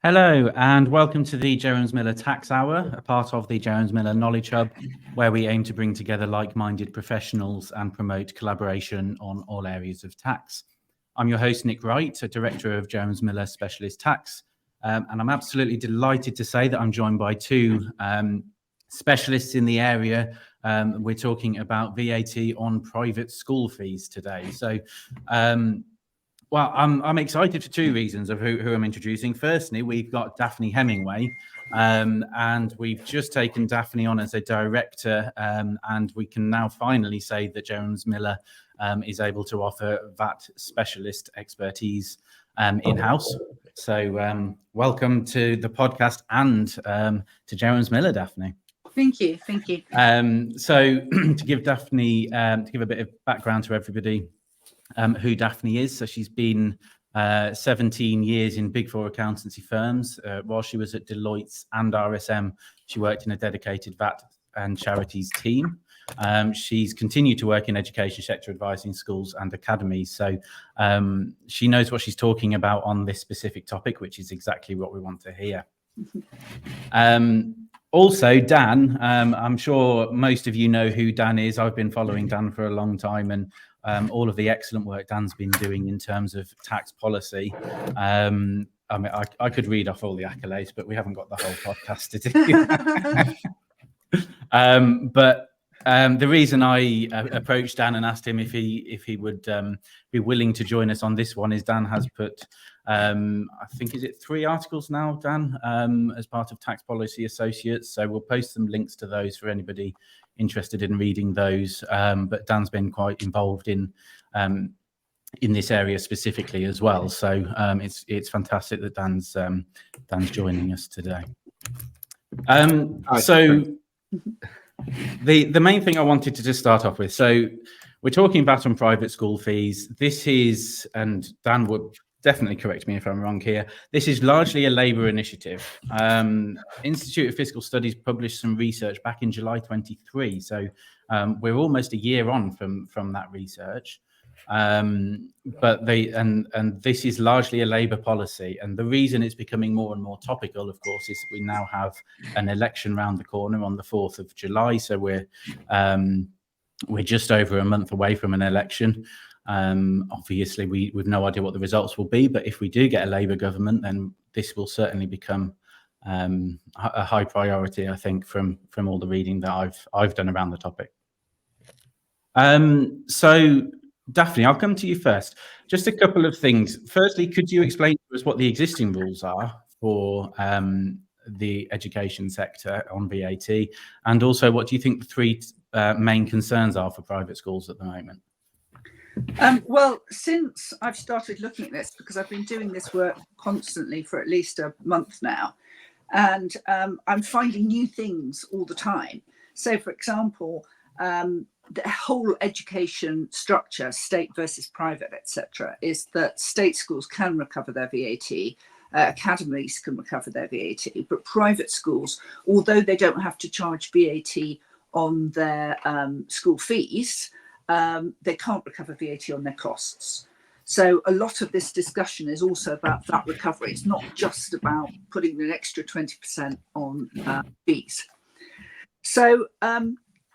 Hello and welcome to the Jerroms Miller Tax Hour, a part of the Jerroms Miller Knowledge Hub, where we aim to bring together like-minded professionals and promote collaboration on all areas of tax. I'm your host, Nick Wright, a director of Jerroms Miller Specialist Tax, and I'm absolutely delighted to say that I'm joined by two specialists in the area. We're talking about VAT on private school fees today. So, well, I'm excited for two reasons of who I'm introducing. Firstly, we've got Daphne Hemingway, and we've just taken Daphne on as a director, and we can now finally say that Jerroms Miller is able to offer VAT specialist expertise in-house. So welcome to the podcast and to Jerroms Miller, Daphne. Thank you. Thank you. So to give Daphne, to give a bit of background to everybody, who Daphne is. So she's been 17 years in Big Four accountancy firms. While she was at Deloitte and RSM, she worked in a dedicated VAT and charities team. She's continued to work in education sector, advising schools and academies. So she knows what she's talking about on this specific topic, which is exactly what we want to hear. Also, Dan, I'm sure most of you know who Dan is. I've been following Dan for a long time, and all of the excellent work Dan's been doing in terms of tax policy. I mean, I could read off all the accolades, but we haven't got the whole podcast to do. But the reason I approached Dan and asked him if he would be willing to join us on this one is Dan has put, I think, is it 3 articles now, Dan, as part of Tax Policy Associates. So we'll post some links to those for anybody interested in reading those. But Dan's been quite involved in this area specifically as well. So it's fantastic that Dan's joining us today. So the main thing I wanted to just start off with, so we're talking VAT on private school fees. This is, and Dan would definitely correct me if I'm wrong here, this is largely a Labour initiative. Institute of Fiscal Studies published some research back in July 23. So we're almost a year on from that research. But this is largely a Labour policy, and the reason it's becoming more and more topical, of course, is we now have an election round the corner on the 4th of July. So we're just over a month away from an election. Obviously, we've no idea what the results will be, but if we do get a Labour government, then this will certainly become a high priority, I think, from all the reading that I've done around the topic. So Daphne, I'll come to you first. Just a couple of things. Firstly, could you explain to us what the existing rules are for the education sector on VAT, and also what do you think the 3 main concerns are for private schools at the moment? Well, since I've started looking at this, because I've been doing this work constantly for at least a month now, and I'm finding new things all the time. So, for example, the whole education structure, state versus private, etc., is that state schools can recover their VAT, academies can recover their VAT, but private schools, although they don't have to charge VAT on their school fees, they can't recover VAT on their costs. So a lot of this discussion is also about that recovery. It's not just about putting an extra 20% on fees. So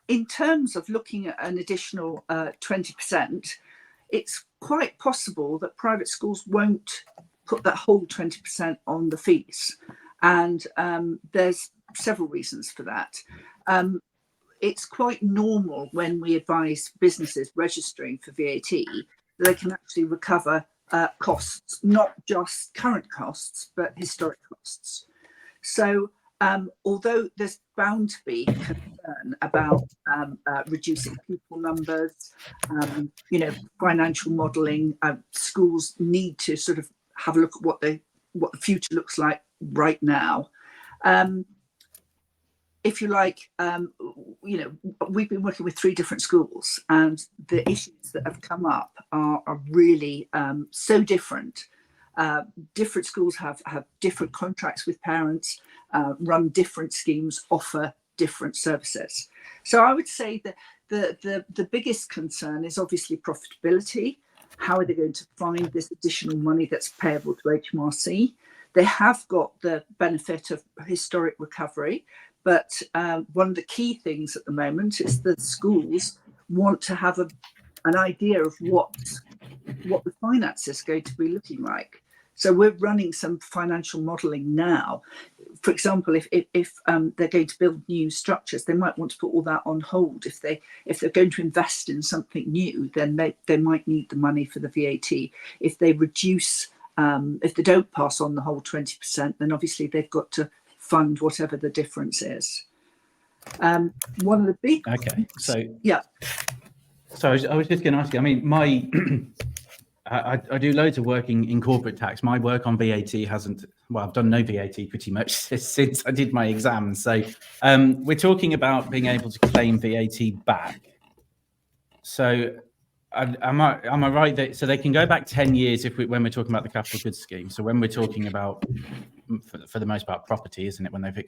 in terms of looking at an additional 20%, it's quite possible that private schools won't put that whole 20% on the fees. And there's several reasons for that. It's quite normal when we advise businesses registering for VAT that they can actually recover costs, not just current costs, but historic costs. So although there's bound to be concern about reducing pupil numbers, financial modelling, schools need to sort of have a look at what the future looks like right now. If you like, we've been working with 3 different schools, and the issues that have come up are really so different. Different schools have different contracts with parents, run different schemes, offer different services. So I would say that the biggest concern is obviously profitability. How are they going to find this additional money that's payable to HMRC? They have got the benefit of historic recovery, but one of the key things at the moment is that schools want to have an idea of what the finance is going to be looking like. So we're running some financial modelling now. For example, if they're going to build new structures, they might want to put all that on hold. If they're going to invest in something new, then they might need the money for the VAT. If they reduce, if they don't pass on the whole 20%, then obviously they've got to fund whatever the difference is. One of the big so yeah. So I was just going to ask you. I mean, I do loads of work in corporate tax. My work on VAT hasn't, well, I've done no VAT pretty much since I did my exams. So we're talking about being able to claim VAT back. So am I right that, so they can go back 10 years when we're talking about the capital goods scheme? So when we're talking about, for the most part, property, isn't it? When they've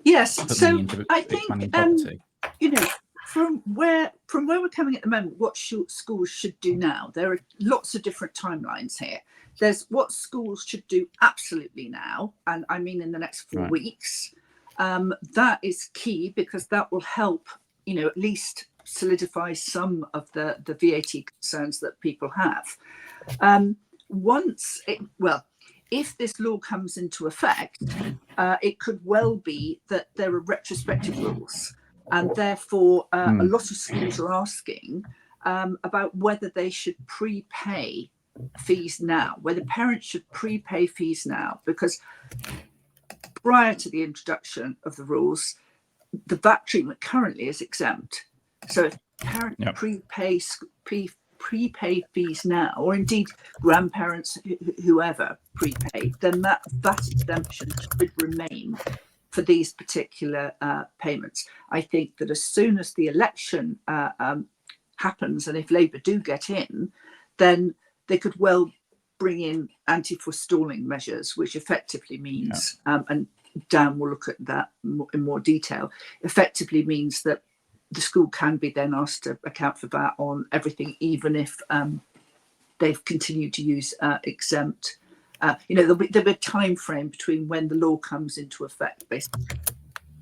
yes, so I think property. You know, from where we're coming at the moment, what schools should do now, there are lots of different timelines here. There's what schools should do absolutely now, and I mean in the next 4 weeks. That is key, because that will help, at least solidify some of the VAT concerns that people have. If this law comes into effect, it could well be that there are retrospective rules. And therefore, a lot of schools are asking about whether they should prepay fees now, whether parents should prepay fees now, because prior to the introduction of the rules, the VAT treatment currently is exempt. So if parents prepay fees now, or indeed grandparents, whoever prepay, then that VAT exemption should remain for these particular payments. I think that as soon as the election happens, and if Labour do get in, then they could well bring in anti-forestalling measures, which effectively means, and Dan will look at that in more detail, effectively means that the school can be then asked to account for VAT on everything, even if they've continued to use exempt. There'll be a time frame between when the law comes into effect, basically.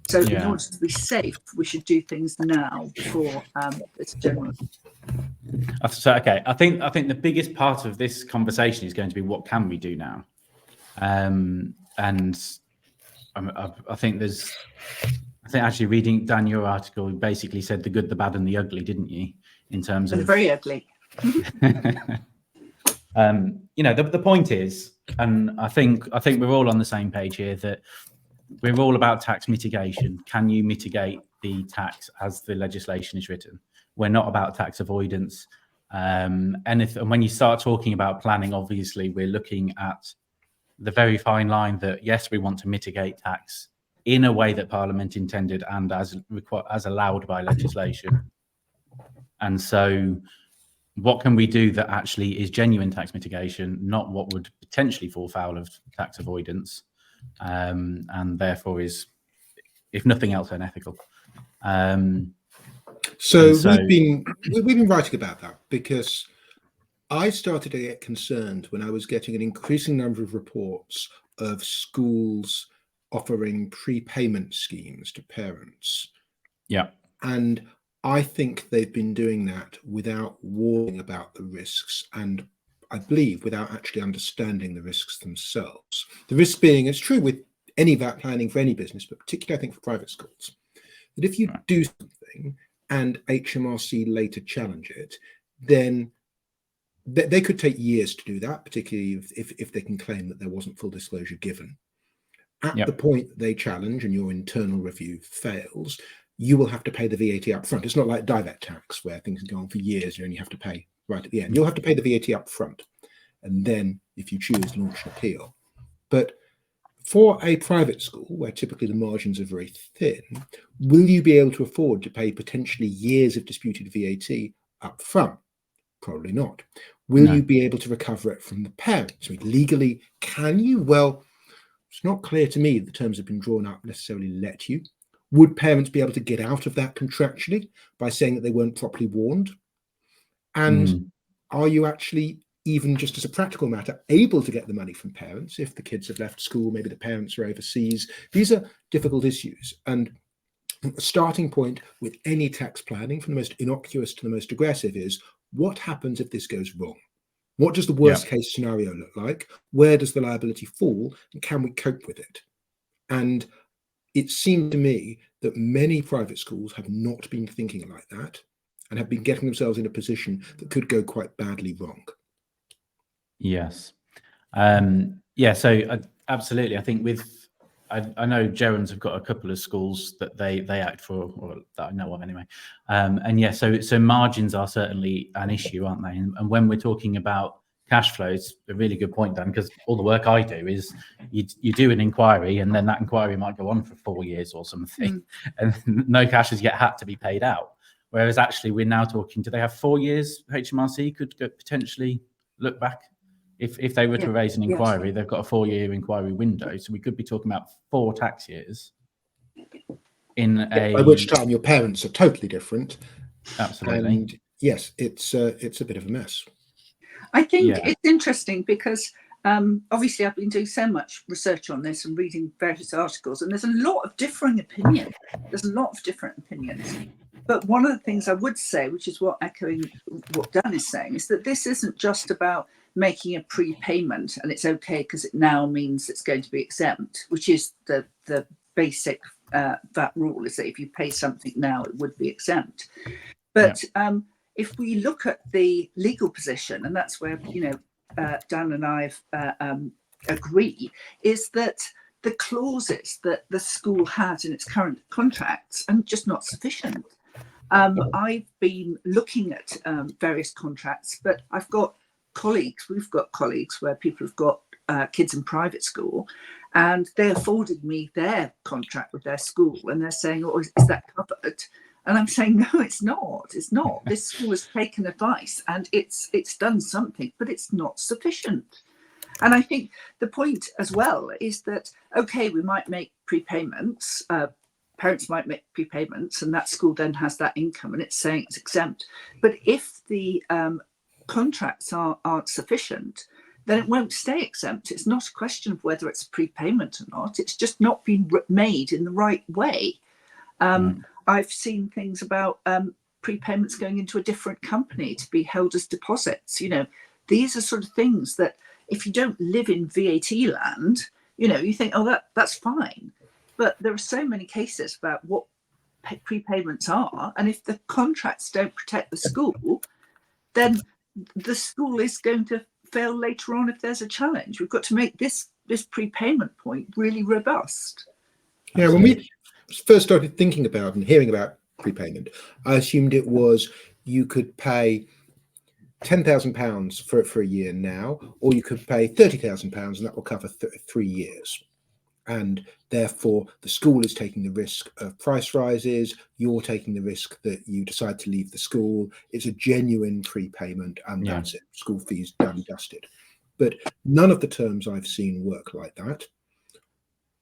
So in order to be safe, we should do things now before it's general. So I think the biggest part of this conversation is going to be what can we do now, and I think actually reading Dan, your article, basically said the good, the bad, and the ugly, didn't you? In terms of very ugly. The point is, and I think we're all on the same page here, that we're all about tax mitigation. Can you mitigate the tax as the legislation is written? We're not about tax avoidance. And when you start talking about planning, obviously we're looking at the very fine line that, yes, we want to mitigate tax in a way that Parliament intended and as allowed by legislation. And so what can we do that actually is genuine tax mitigation, not what would potentially fall foul of tax avoidance, and therefore is, if nothing else, unethical. So we've been writing about that, because I started to get concerned when I was getting an increasing number of reports of schools offering prepayment schemes to parents. Yeah. And I think they've been doing that without warning about the risks, and I believe without actually understanding the risks themselves. The risk being, it's true with any VAT planning for any business, but particularly I think for private schools, that if you do something and HMRC later challenge it, then they could take years to do that, particularly if they can claim that there wasn't full disclosure given. At the point that they challenge and your internal review fails, you will have to pay the VAT up front. It's not like direct tax where things can go on for years. You only have to pay right at the end. You'll have to pay the VAT up front, and then, if you choose, launch an appeal. But for a private school, where typically the margins are very thin, will you be able to afford to pay potentially years of disputed VAT up front? Probably not. Will you be able to recover it from the parents? I mean, legally, can you? Well, it's not clear to me that the terms have been drawn up necessarily let you. Would parents be able to get out of that contractually by saying that they weren't properly warned? And are you actually even just as a practical matter, able to get the money from parents if the kids have left school, maybe the parents are overseas. These are difficult issues. And a starting point with any tax planning, from the most innocuous to the most aggressive, is what happens if this goes wrong? What does the worst case scenario look like? Where does the liability fall? And can we cope with it? And it seemed to me that many private schools have not been thinking like that and have been getting themselves in a position that could go quite badly wrong. Yes. So absolutely. I think I know Jerroms have got a couple of schools that they act for, or that I know of anyway. So margins are certainly an issue, aren't they? And when we're talking about cash flows, a really good point, Dan, because all the work I do is you do an inquiry, and then that inquiry might go on for 4 years or something, and no cash has yet had to be paid out. Whereas actually we're now talking, do they have 4 years? HMRC could potentially look back. If they were to raise an inquiry, they've got a 4-year inquiry window. So we could be talking about 4 tax years by which time your parents are totally different. Absolutely. And yes, it's a bit of a mess. I think it's interesting because obviously I've been doing so much research on this and reading various articles, and there's a lot of differing opinions. There's a lot of different opinions. But one of the things I would say, which is what echoing what Dan is saying, is that this isn't just about making a prepayment and it's okay because it now means it's going to be exempt, which is the basic VAT rule, is that if you pay something now, it would be exempt. But if we look at the legal position, and that's where Dan and I agree, is that the clauses that the school has in its current contracts are just not sufficient. I've been looking at various contracts, but we've got colleagues where people have got kids in private school, and they forwarded me their contract with their school, and they're saying, "Oh, is that covered?" And I'm saying, "No, it's not. It's not. This school has taken advice, and it's done something, but it's not sufficient." And I think the point as well is that, okay, we might make prepayments. Parents might make prepayments, and that school then has that income, and it's saying it's exempt. But if the contracts aren't sufficient, then it won't stay exempt. It's not a question of whether it's a prepayment or not. It's just not been made in the right way. I've seen things about prepayments going into a different company to be held as deposits. These are sort of things that if you don't live in VAT land, you think, oh, that's fine. But there are so many cases about what prepayments are. And if the contracts don't protect the school, then the school is going to fail later on if there's a challenge. We've got to make this prepayment point really robust. Yeah, when we first started thinking about and hearing about prepayment, I assumed it was you could pay £10,000 for a year now, or you could pay £30,000 and that will cover 3 years. And therefore, the school is taking the risk of price rises. You're taking the risk that you decide to leave the school. It's a genuine prepayment, and that's it. School fees done, dusted. But none of the terms I've seen work like that.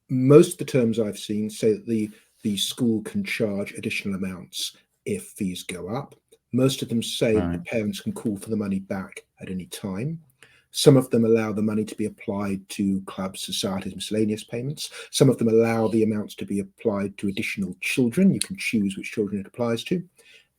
Most of the terms I've seen say that the school can charge additional amounts if fees go up. Most of them say that the parents can call for the money back at any time. Some of them allow the money to be applied to clubs, societies, miscellaneous payments. Some of them allow the amounts to be applied to additional children. You can choose which children it applies to.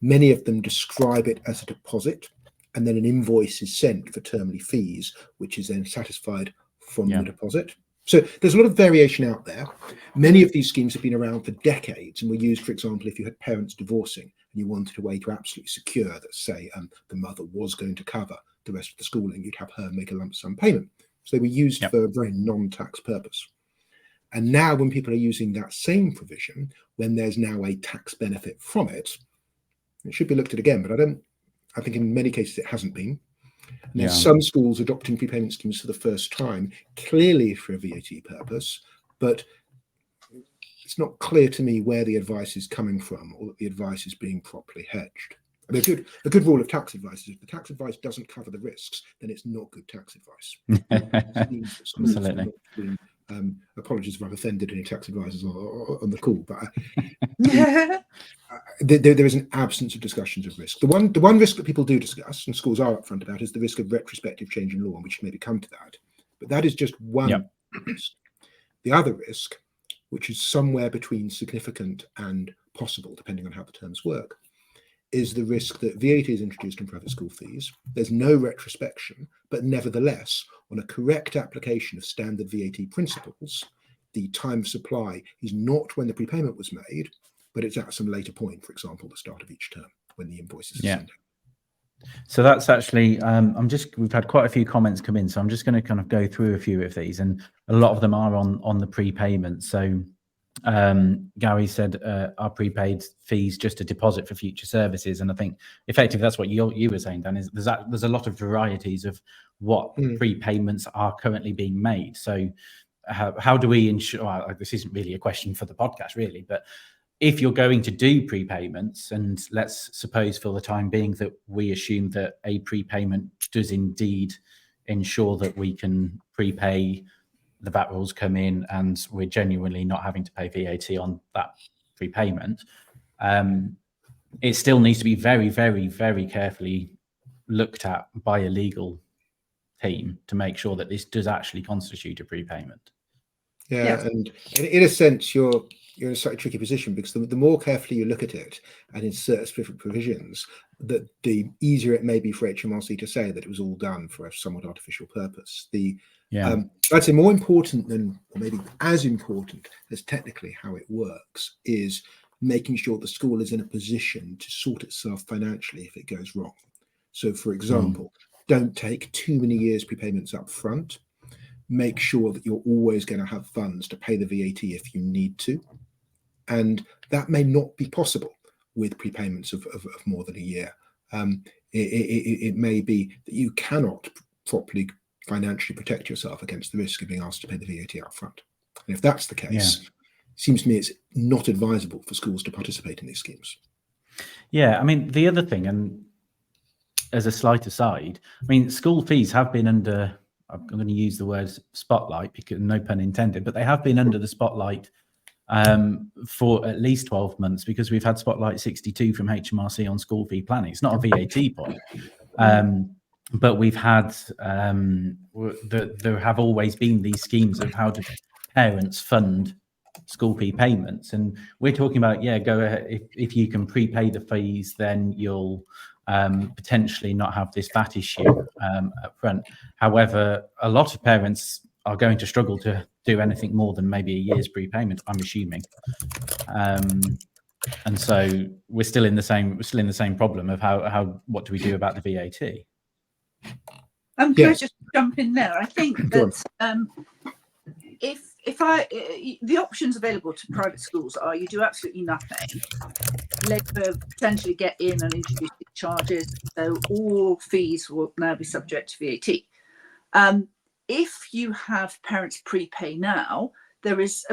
Many of them describe it as a deposit, and then an invoice is sent for termly fees, which is then satisfied from the deposit. So there's a lot of variation out there. Many of these schemes have been around for decades and were used, for example, if you had parents divorcing and you wanted a way to absolutely secure that, say, the mother was going to cover the rest of the schooling, you'd have her make a lump sum payment. So they were used for a very non-tax purpose. And now when people are using that same provision, when there's now a tax benefit from it, it should be looked at again. But I think in many cases it hasn't been. And there's some schools adopting prepayment schemes for the first time, clearly for a VAT purpose, but it's not clear to me where the advice is coming from or that the advice is being properly hedged. And a good rule of tax advice is if the tax advice doesn't cover the risks, then it's not good tax advice. Absolutely. Apologies if I've offended any tax advisors on the call, but there is an absence of discussions of risk. The one risk that people do discuss, and schools are upfront about, is the risk of retrospective change in law, and we should maybe come to that. But that is just one risk. The other risk, which is somewhere between significant and possible, depending on how the terms work, is the risk that VAT is introduced in private school fees. There's no retrospection, but nevertheless, on a correct application of standard VAT principles, the time of supply is not when the prepayment was made, but it's at some later point, for example, the start of each term, when the invoices are sent out. So that's actually, we've had quite a few comments come in, so I'm just going to kind of go through a few of these, and a lot of them are on the prepayment. So Gary said, are prepaid fees just a deposit for future services? And I think effectively that's what you were saying, Dan, is there's a lot of varieties of what prepayments are currently being made. So how do we ensure, well, this isn't really a question for the podcast really, but if you're going to do prepayments, and let's suppose for the time being that we assume that a prepayment does indeed ensure that we can prepay, the VAT rules come in and we're genuinely not having to pay VAT on that prepayment, it still needs to be very, very, very carefully looked at by a legal team to make sure that this does actually constitute a prepayment. Yeah, and in a sense, you're in a slightly tricky position, because the more carefully you look at it and insert specific provisions, that the easier it may be for HMRC to say that it was all done for a somewhat artificial purpose. I'd say more important than, or maybe as important as technically how it works, is making sure the school is in a position to sort itself financially if it goes wrong. So, for example, don't take too many years prepayments up front. Make sure that you're always going to have funds to pay the VAT if you need to. And that may not be possible with prepayments of more than a year. It may be that you cannot properly financially protect yourself against the risk of being asked to pay the VAT up front. And if that's the case, it seems to me it's not advisable for schools to participate in these schemes. Yeah, I mean, the other thing, and as a slight aside, I mean, school fees have been under, I'm going to use the word spotlight, because no pun intended, but they have been under the spotlight for at least 12 months, because we've had Spotlight 62 from HMRC on school fee planning. It's not a VAT point, but we've had, there have always been these schemes of how do parents fund school fee payments. And we're talking about, go ahead, if you can prepay the fees, then you'll potentially not have this VAT issue up front. However, a lot of parents are going to struggle to do anything more than maybe a year's prepayment, I'm assuming. And so we're still in the same problem of what do we do about the VAT? Can I just jump in there? I think that the options available to private schools are you do absolutely nothing, Labour potentially get in and introduce charges, so all fees will now be subject to VAT. If you have parents prepay now, there is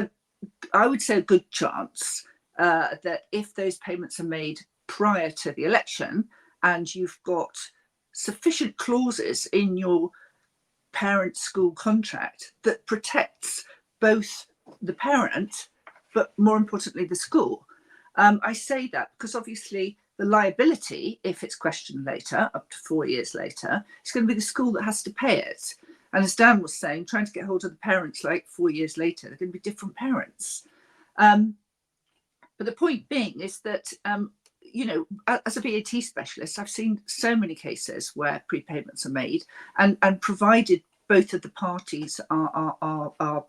I would say a good chance that if those payments are made prior to the election and you've got sufficient clauses in your parent school contract that protects both the parent, but more importantly, the school. I say that because obviously the liability, if it's questioned later, up to 4 years later, it's going to be the school that has to pay it. And as Dan was saying, trying to get hold of the parents like 4 years later, they're going to be different parents. But the point being is that, as a VAT specialist, I've seen so many cases where prepayments are made and provided both of the parties are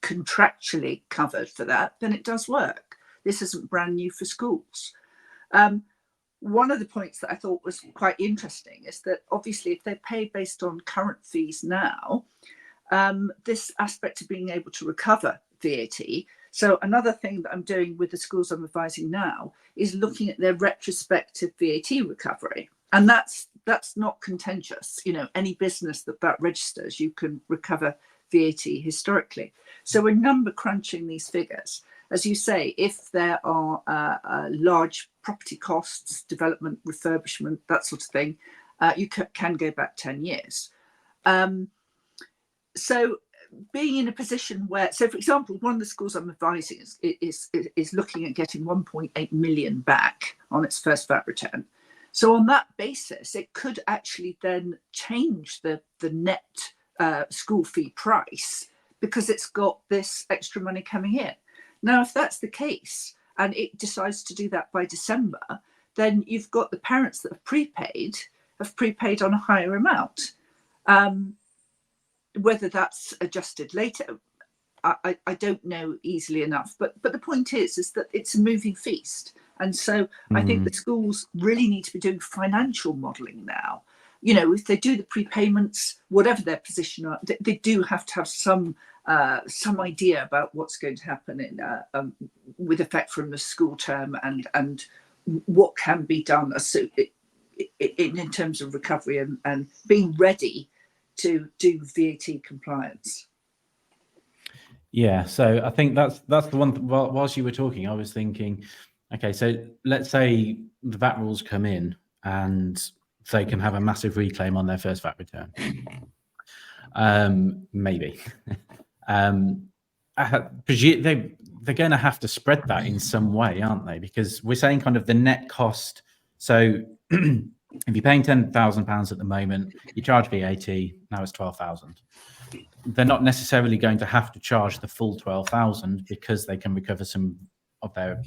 contractually covered for that, then it does work. This isn't brand new for schools. One of the points that I thought was quite interesting is that obviously if they pay based on current fees now, this aspect of being able to recover VAT. So another thing that I'm doing with the schools I'm advising now is looking at their retrospective VAT recovery. And that's not contentious. Any business that registers, you can recover VAT historically. So we're number crunching these figures. As you say, if there are large property costs, development, refurbishment, that sort of thing, you can go back 10 years. So being in a position where, so for example, one of the schools I'm advising is looking at getting 1.8 million back on its first VAT return. So on that basis, it could actually then change the net school fee price because it's got this extra money coming in. Now, if that's the case and it decides to do that by December, then you've got the parents that have prepaid on a higher amount. Whether that's adjusted later, I don't know easily enough. But the point is that it's a moving feast. And so I think the schools really need to be doing financial modelling now. You know, if they do the prepayments, whatever their position are, they do have to have some idea about what's going to happen in with effect from the school term and what can be done in terms of recovery and being ready to do VAT compliance. Yeah, so I think that's the one. Whilst you were talking, I was thinking, okay, so let's say the VAT rules come in and they can have a massive reclaim on their first VAT return. Maybe. They're going to have to spread that in some way, aren't they? Because we're saying kind of the net cost. So if you're paying £10,000 at the moment, you charge VAT, now it's 12,000. They're not necessarily going to have to charge the full 12,000 because they can recover some of their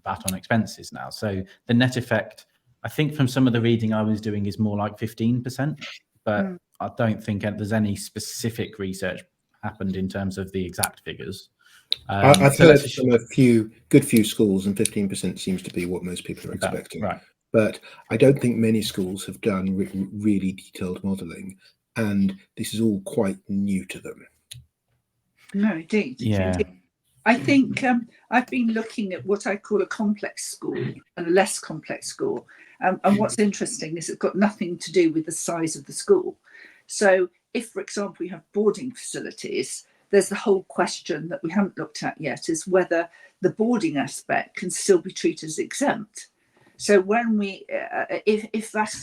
VAT on expenses now. So the net effect, I think from some of the reading I was doing, is more like 15%, but I don't think there's any specific research happened in terms of the exact figures. I've heard from a few schools, and 15% seems to be what most people are expecting. Right. But I don't think many schools have done really detailed modelling, and this is all quite new to them. No, indeed. Yeah. Indeed. I think I've been looking at what I call a complex school and a less complex school. And what's interesting is it's got nothing to do with the size of the school. So if, for example, you have boarding facilities, there's the whole question that we haven't looked at yet, is whether the boarding aspect can still be treated as exempt. So when we, if that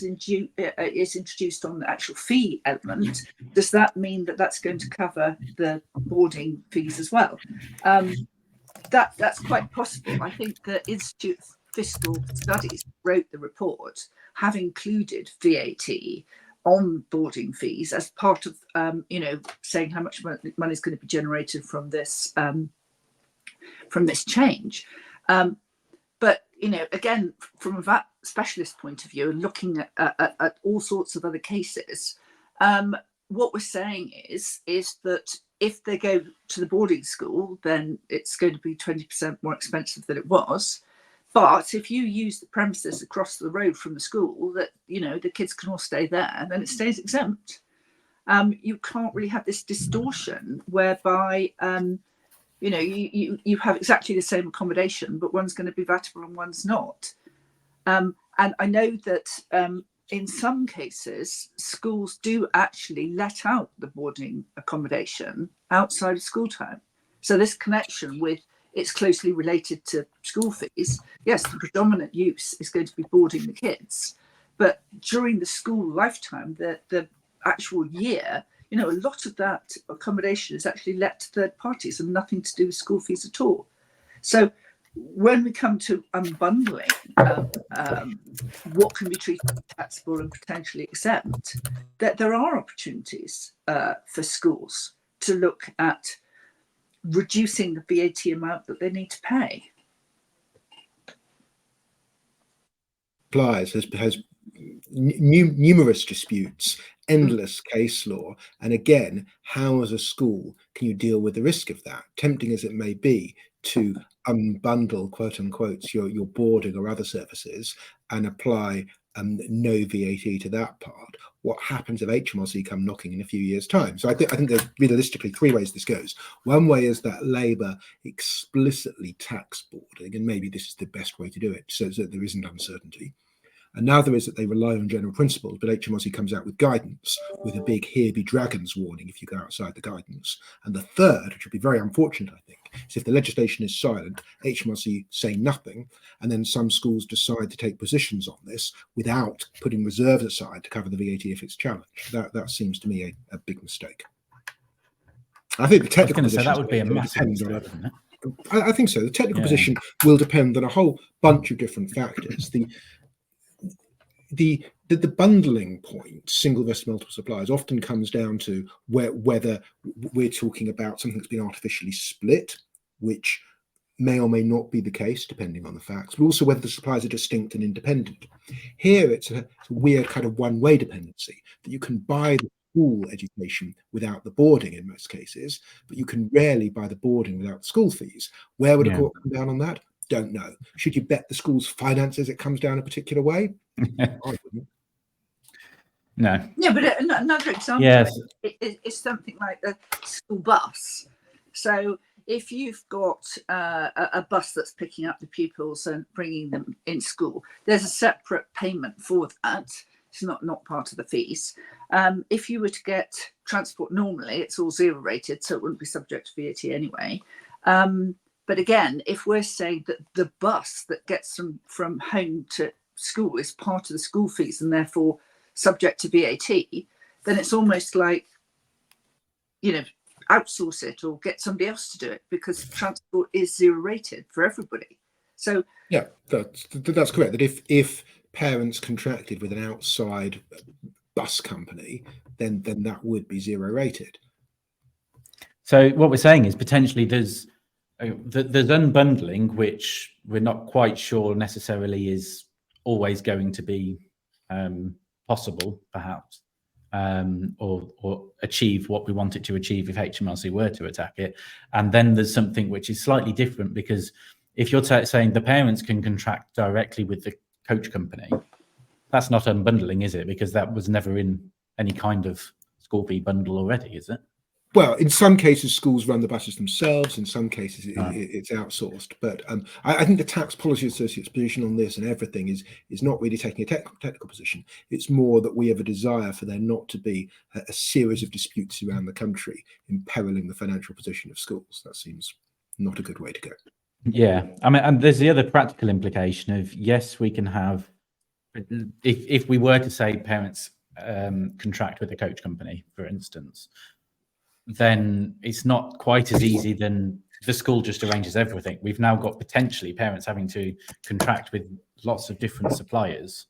is introduced on the actual fee element, does that mean that that's going to cover the boarding fees as well? That's quite possible. I think the Institute of Fiscal Studies wrote the report have included VAT on boarding fees as part of, saying how much money is going to be generated from this change. But, again, from a VAT specialist point of view, and looking at all sorts of other cases, what we're saying is that if they go to the boarding school, then it's going to be 20% more expensive than it was. But if you use the premises across the road from the school, that, the kids can all stay there, then it stays exempt. You can't really have this distortion whereby you have exactly the same accommodation, but one's going to be VATable and one's not. And I know that in some cases, schools do actually let out the boarding accommodation outside of school time. So this connection with it's closely related to school fees. Yes, the predominant use is going to be boarding the kids, but during the school lifetime, the actual year, a lot of that accommodation is actually let to third parties and nothing to do with school fees at all. So when we come to unbundling what can be treated as taxable and potentially exempt, that there are opportunities for schools to look at reducing the VAT amount that they need to pay. Applies has numerous disputes, endless case law, and again, how as a school can you deal with the risk of that? Tempting as it may be to unbundle, quote unquote, your boarding or other services and apply no VAT to that part. What happens if HMRC come knocking in a few years' time? So I think there's realistically three ways this goes. One way is that Labour explicitly tax boarding, and maybe this is the best way to do it, so that there isn't uncertainty. Another is that they rely on general principles, but HMRC comes out with guidance, with a big "here be dragons" warning if you go outside the guidance. And the third, which would be very unfortunate, I think, is if the legislation is silent, HMRC say nothing, and then some schools decide to take positions on this without putting reserves aside to cover the VAT if it's challenged. That seems to me a big mistake. I think the I was technical going to say position that would be a massive depends on mistake, wouldn't it? I think so. The technical Yeah. position will depend on a whole bunch of different factors. The bundling point, single versus multiple suppliers, often comes down to whether we're talking about something that's been artificially split, which may or may not be the case depending on the facts, but also whether the suppliers are distinct and independent. Here, it's a weird kind of one-way dependency, that you can buy the school education without the boarding in most cases, but you can rarely buy the boarding without school fees. Where would a court come down on that? Don't know. Should you bet the school's finances it comes down a particular way? I wouldn't. No. Yeah, but another example Yes. is something like the school bus. So if you've got a bus that's picking up the pupils and bringing them in school, there's a separate payment for that. It's not part of the fees. If you were to get transport normally, it's all zero rated, so it wouldn't be subject to VAT anyway. But again, if we're saying that the bus that gets them from home to school is part of the school fees and therefore subject to VAT, then it's almost like, outsource it or get somebody else to do it, because transport is zero rated for everybody. So yeah, that's correct. That if parents contracted with an outside bus company, then that would be zero rated. So what we're saying is potentially there's unbundling, which we're not quite sure necessarily is always going to be possible, perhaps, or achieve what we want it to achieve if HMRC were to attack it. And then there's something which is slightly different, because if you're saying the parents can contract directly with the coach company, that's not unbundling, is it? Because that was never in any kind of school fee bundle already, is it? Well, in some cases, schools run the buses themselves. In some cases, it's outsourced. But I think the Tax Policy Associate's position on this and everything is not really taking a technical position. It's more that we have a desire for there not to be a series of disputes around the country imperiling the financial position of schools. That seems not a good way to go. Yeah, I mean, and there's the other practical implication of, yes, we can have, if we were to say parents contract with a coach company, for instance, then it's not quite as easy than the school just arranges everything. We've now got potentially parents having to contract with lots of different suppliers,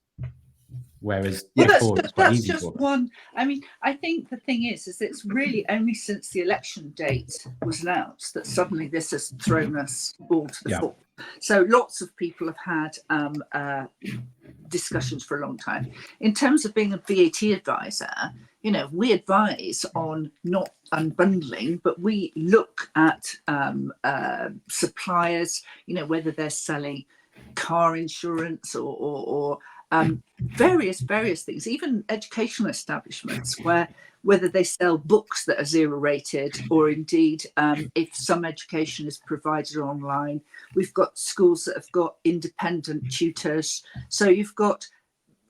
whereas before it's quite easy for them. One. I mean, I think the thing is it's really only since the election date was announced that suddenly this has thrown us all to the floor. So lots of people have had discussions for a long time. In terms of being a VAT advisor, we advise on not unbundling, but we look at suppliers, whether they're selling car insurance or various things, even educational establishments, whether they sell books that are zero rated, or indeed if some education is provided online. We've got schools that have got independent tutors. So you've got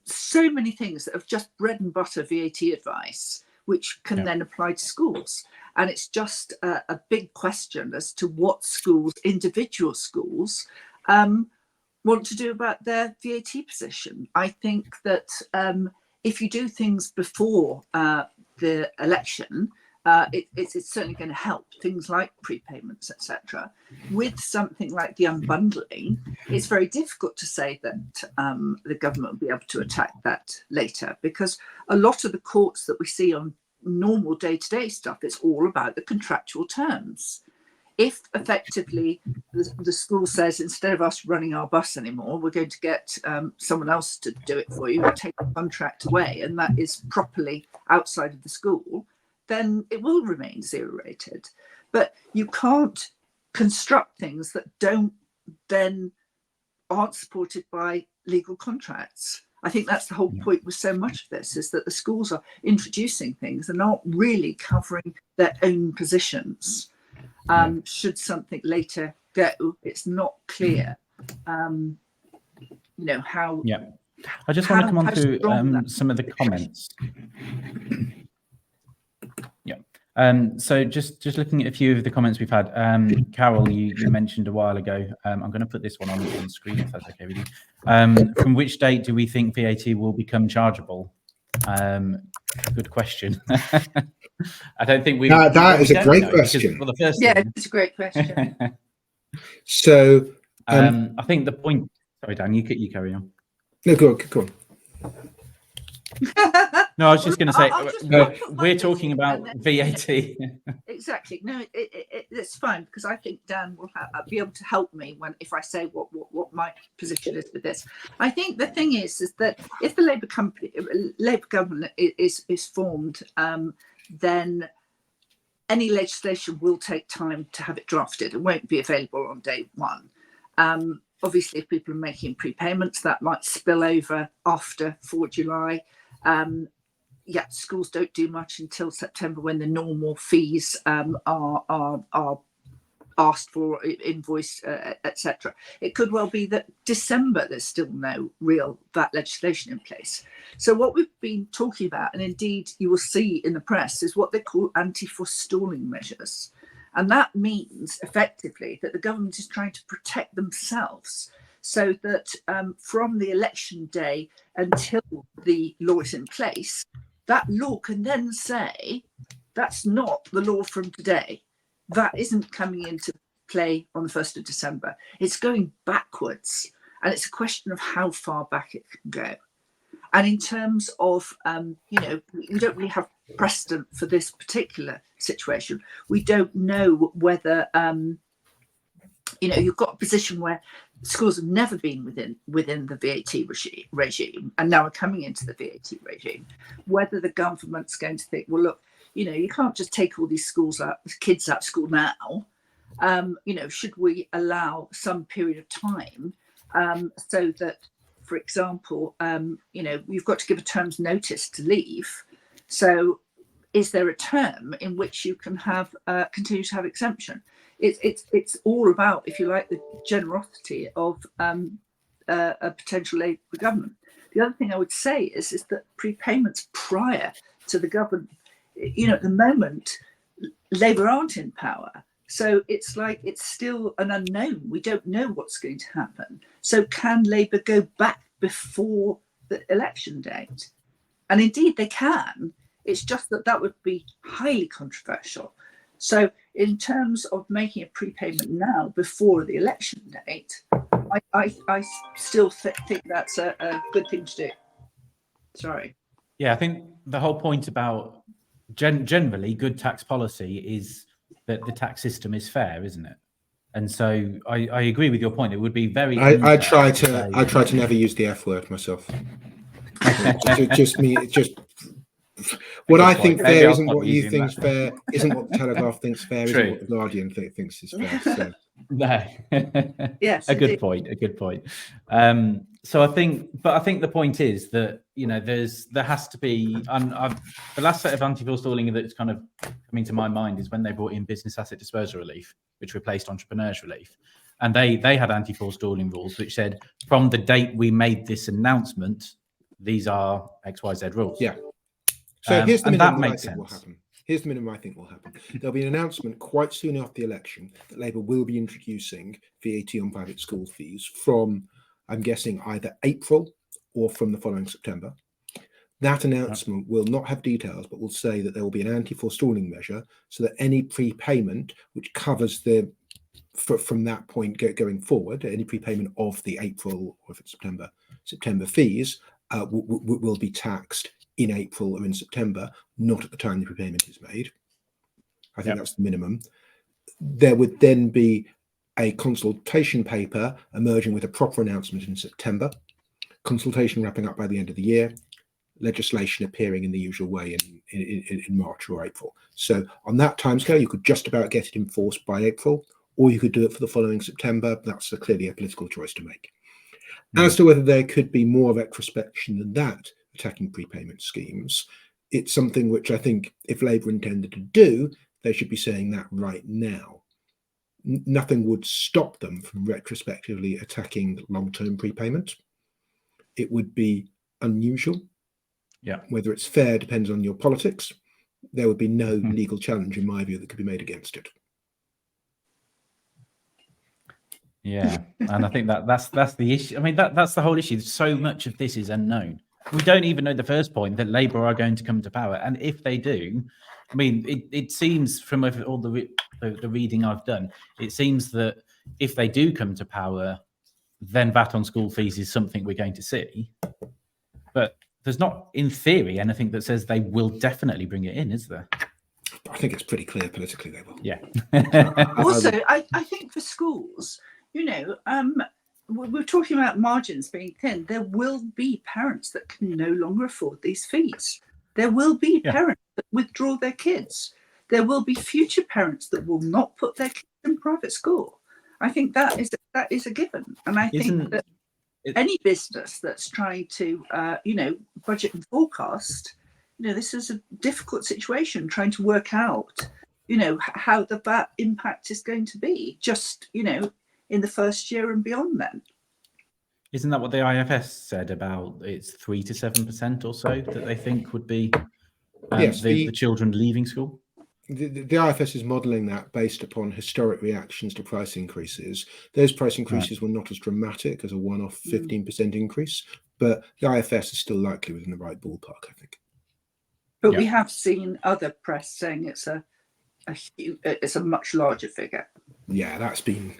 so many things that have just bread and butter VAT advice, which can then apply to schools. And it's just a big question as to what schools, individual schools, want to do about their VAT position. I think that if you do things before the election, it's certainly going to help things like prepayments, etc. With something like the unbundling, it's very difficult to say that the government will be able to attack that later, because a lot of the courts that we see on normal day-to-day stuff, it's all about the contractual terms. If effectively the school says, instead of us running our bus anymore, we're going to get someone else to do it for you, take the contract away, and that is properly outside of the school, then it will remain zero rated. But you can't construct things that aren't supported by legal contracts. I think that's the whole point with so much of this, is that the schools are introducing things and aren't really covering their own positions. Should something later go, it's not clear, how. Yeah, I just want to come on to some of the comments. So just looking at a few of the comments we've had. Carol, you mentioned a while ago. I'm going to put this one on screen if that's okay with you. From which date do we think VAT will become chargeable? Good question. I don't think we. That is a great because, question. well, the first Yeah, thing, it's a great question. So, I think the point. Sorry, Dan, you carry on. no, go on. No, I was just going to say I'll just put my we're list talking in about and then- VAT. Exactly. No, it's fine because I think Dan will be able to help me if I say what my position is with this. I think the thing is that if the Labour government is formed, then any legislation will take time to have it drafted. It won't be available on day one. Obviously, if people are making prepayments, that might spill over after 4 July. Yeah, schools don't do much until September when the normal fees are asked for, invoiced, etc. It could well be that December there's still no real VAT legislation in place. So what we've been talking about, and indeed you will see in the press, is what they call anti-forestalling measures. And that means effectively that the government is trying to protect themselves so that from the election day until the law is in place, that law can then say, that's not the law from today. That isn't coming into play on the 1st of December. It's going backwards. And it's a question of how far back it can go. And in terms of, we don't really have precedent for this particular situation. We don't know whether, you've got a position where schools have never been within the VAT regime and now are coming into the VAT regime, whether the government's going to think, well, look, you can't just take all these kids out of school now. Should we allow some period of time so that, for example, you've got to give a term's notice to leave. So is there a term in which you can have continue to have exemption? It's all about, if you like, the generosity of a potential Labour government. The other thing I would say is that prepayments prior to the government, at the moment, Labour aren't in power. So it's like it's still an unknown. We don't know what's going to happen. So can Labour go back before the election date? And indeed they can. It's just that would be highly controversial. So in terms of making a prepayment now before the election date, I still think that's a good thing to do. Sorry. Yeah, I think the whole point about generally good tax policy is that the tax system is fair, isn't it? And so I agree with your point. It would be very. I try to never use the F word myself. What I think fair isn't what you think is fair, isn't what the Telegraph thinks fair, isn't what the Guardian thinks is fair. So. No. Yes. A good point. So I think the point is that there has to be. The last set of anti-forestalling that's kind of coming to my mind is when they brought in business asset disposal relief, which replaced entrepreneurs relief, and they had anti-forestalling rules which said from the date we made this announcement, these are XYZ rules. Yeah. So here's the minimum that I think will sense. happen. Here's the minimum I think will happen. There'll be an announcement quite soon after the election that Labour will be introducing VAT on private school fees from, I'm guessing, either April or from the following September. That announcement will not have details, but will say that there will be an anti-forestalling measure so that any prepayment which covers from that point going forward, any prepayment of the April or if it's September fees will be taxed in April or in September, not at the time the prepayment is made. I think that's the minimum. There would then be a consultation paper emerging with a proper announcement in September, consultation wrapping up by the end of the year, legislation appearing in the usual way in March or April. So on that timescale, you could just about get it enforced by April, or you could do it for the following September. That's clearly a political choice to make. As to whether there could be more retrospection than that, attacking prepayment schemes, it's something which I think if Labour intended to do, they should be saying that right now. Nothing would stop them from retrospectively attacking long-term prepayment. It would be unusual. Yeah. Whether it's fair depends on your politics. There would be no legal challenge, in my view, that could be made against it. Yeah, and I think that's the issue. I mean, that's the whole issue. So much of this is unknown. we don't even know the first point that Labour are going to come to power, and if they do, I mean, it seems from all the reading I've done, it seems that if they do come to power, then VAT on school fees is something we're going to see. But there's not, in theory, anything that says they will definitely bring it in, is there? I think it's pretty clear politically they will. Yeah. Also, I think for schools, you know, we're talking about margins being thin. There will be parents that can no longer afford these fees. There will be parents that withdraw their kids. There will be future parents that will not put their kids in private school. I think that is a given, and I think that any business that's trying to, you know, budget and forecast, you know, this is a difficult situation trying to work out, you know, how the VAT impact is going to be, just, you know, in the first year and beyond then. Isn't that what the IFS said about it's 3 to 7% or so that they think would be Yes, the children leaving school? The IFS is modelling that based upon historic reactions to price increases. Those price increases were not as dramatic as a one-off 15% increase, but the IFS is still likely within the right ballpark, I think. But we have seen other press saying it's a much larger figure. Yeah, that's been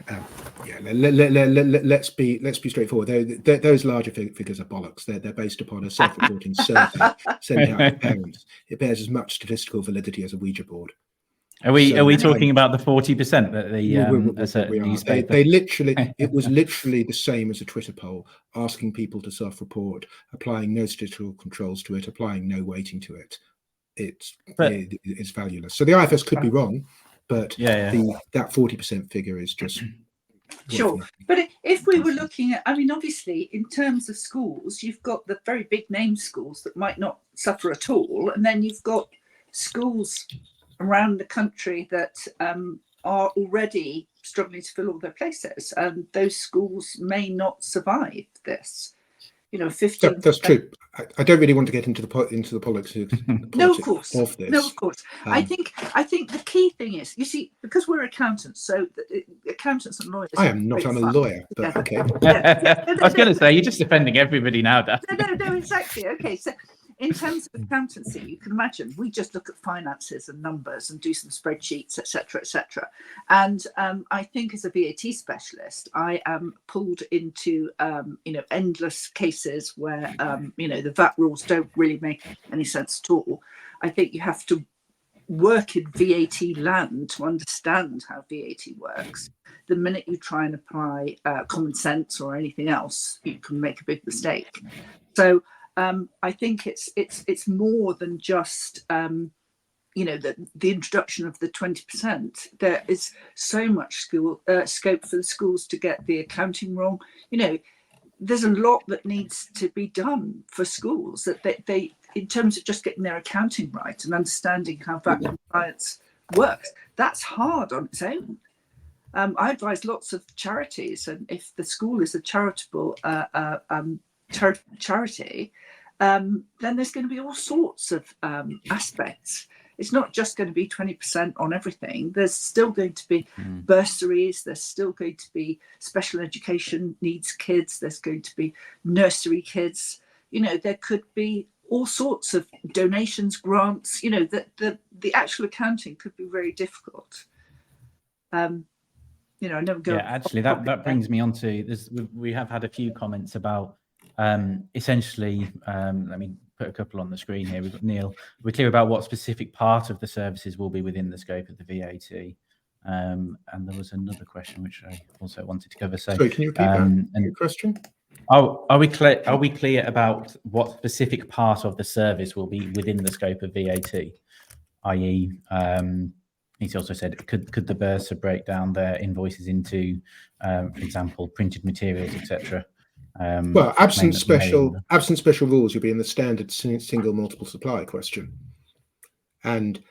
let's be straightforward. Those larger figures are bollocks. They're based upon a self-reporting survey sent out to parents. It bears as much statistical validity as a Ouija board. Are we talking about the 40% that the newspaper? They literally, it was literally the same as a Twitter poll, asking people to self-report, applying no statistical controls to it, applying no weighting to it. It's valueless. So the IFS could be wrong, but that 40% figure is just sure. But if we were looking at, I mean, obviously, in terms of schools, you've got the very big name schools that might not suffer at all, and then you've got schools around the country that are already struggling to fill all their places, and those schools may not survive this. You know, 15. That's true. I don't really want to get into the politics. No, of course. Of this. No, of course. I think the key thing is, you see, because we're accountants, so accountants and lawyers. I am not. I'm a lawyer, but okay. I was going to say you're just offending everybody now, Dan. No, exactly. Okay, so in terms of accountancy, you can imagine we just look at finances and numbers and do some spreadsheets, etc., etc. And I think as a VAT specialist, I am pulled into you know, endless cases where you know, the VAT rules don't really make any sense at all. I think you have to work in VAT land to understand how VAT works. The minute you try and apply common sense or anything else, you can make a big mistake. So I think it's more than just you know, the introduction of the 20%. There is so much scope for the schools to get the accounting wrong. You know, there's a lot that needs to be done for schools that they in terms of just getting their accounting right and understanding how VAT compliance works. That's hard on its own. I advise lots of charities, and if the school is a charitable charity, then there's going to be all sorts of aspects. It's not just going to be 20% on everything. There's still going to be bursaries. There's still going to be special education needs kids. There's going to be nursery kids. You know, there could be all sorts of donations, grants. You know, the actual accounting could be very difficult. You know, I never go. Yeah, actually, that brings me on to this. We have had a few comments about essentially. Let me put a couple on the screen here. We've got Neil. We're clear about what specific part of the services will be within the scope of the VAT. And there was another question which I also wanted to cover. So, sorry, can you repeat that question? Are we clear? Are we clear about what specific part of the service will be within the scope of VAT? I.e., he's also said, could the Bursa break down their invoices into, for example, printed materials, etc.? Well, absent special rules, you'll be in the standard single multiple supply question. And